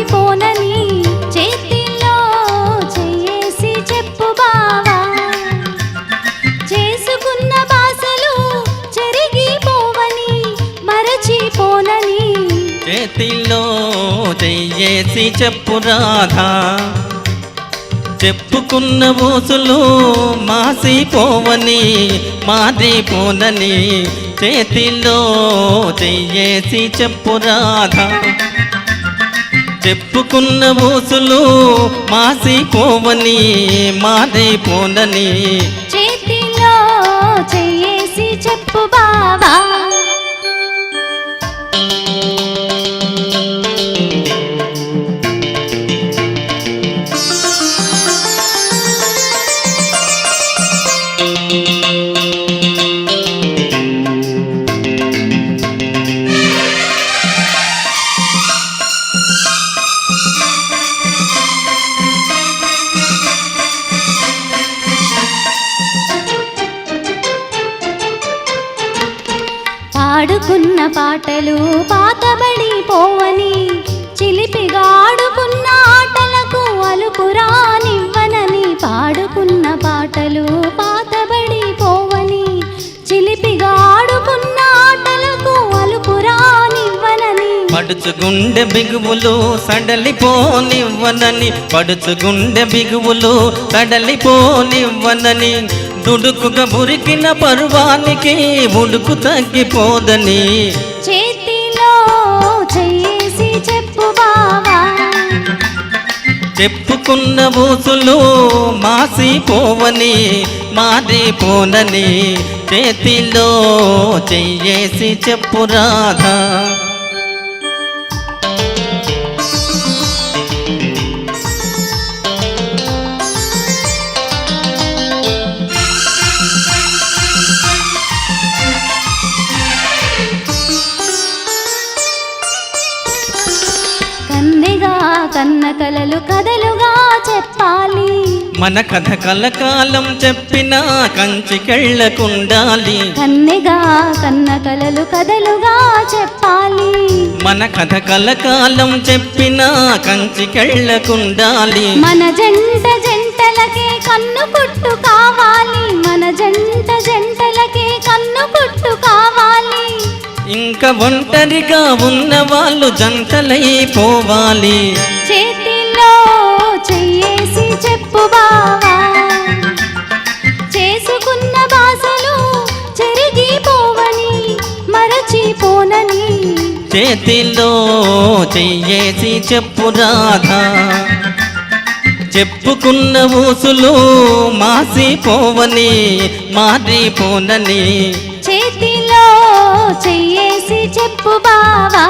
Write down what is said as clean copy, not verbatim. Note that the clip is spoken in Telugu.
మరచిపోనని చేతిలో చేసి చెప్పు బావా చేసుకున్న బాసలు చెరిగిపోవని మరచిపోనని చేతిలో చెయ్యేసి చెప్పు రాధా చెప్పుకున్న ఊసులు మాసిపోవని మారిపోనని చేతిలో చెయ్యేసి చెప్పు రాధా చెప్పుకున్న ఊసులు మాసిపోవని మారిపోనని చేతిలో చెయ్యేసి చెప్పు బావా పాడుకున్న పాటలు పాతబడిపోవని చిలిపిగా ఆడుకున్న ఆటలకు అలుపురానివ్వనని పాడుకున్న పాటలు పాతబడిపోవని చిలిపిగా ఆడుకున్న ఆటలకు అలుపురానివ్వనని పడుచుగుండె బిగువులు సడలిపోనివ్వనని పడుచుగుండె బిగువులు సడలిపోనివ్వనని దుడుకుగా మురికిన పర్వానికి ఉడుకు తగ్గిపోదని చేతిలో చెయ్యేసి చెప్పు బావా చెప్పుకున్న ఊసులు మాసిపోవని మారిపోనని చేతిలో చెయ్యేసి చెప్పు రాధా కన్న కలలు కథలుగా చెప్పాలి మన కథ కలకాలం చెప్పినా కంచికెళ్ళకుండాలి కన్నెగా కన్న కలలు కథలుగా చెప్పాలి మన కథ కలకాలం చెప్పినా కంచికెళ్ళకుండాలి మన జంట జంటలకే కన్ను కుట్టు కావాలి మన జంట జంటలకే కన్ను కుట్టు కావాలి ఇంకా ఒంటరిగా ఉన్న వాళ్ళు జంటలైపోవాలి చేతిలో చెయ్యేసి చెప్పు బావా చేసుకున్న బాసలు చెరిగిపోవని మరచిపోనని చేతిలో చెయ్యేసి చెప్పు రాధా చెప్పుకున్న ఊసులు మాసిపోవని మారిపోనని చేతిలో చెయ్యేసి చెప్పు బావా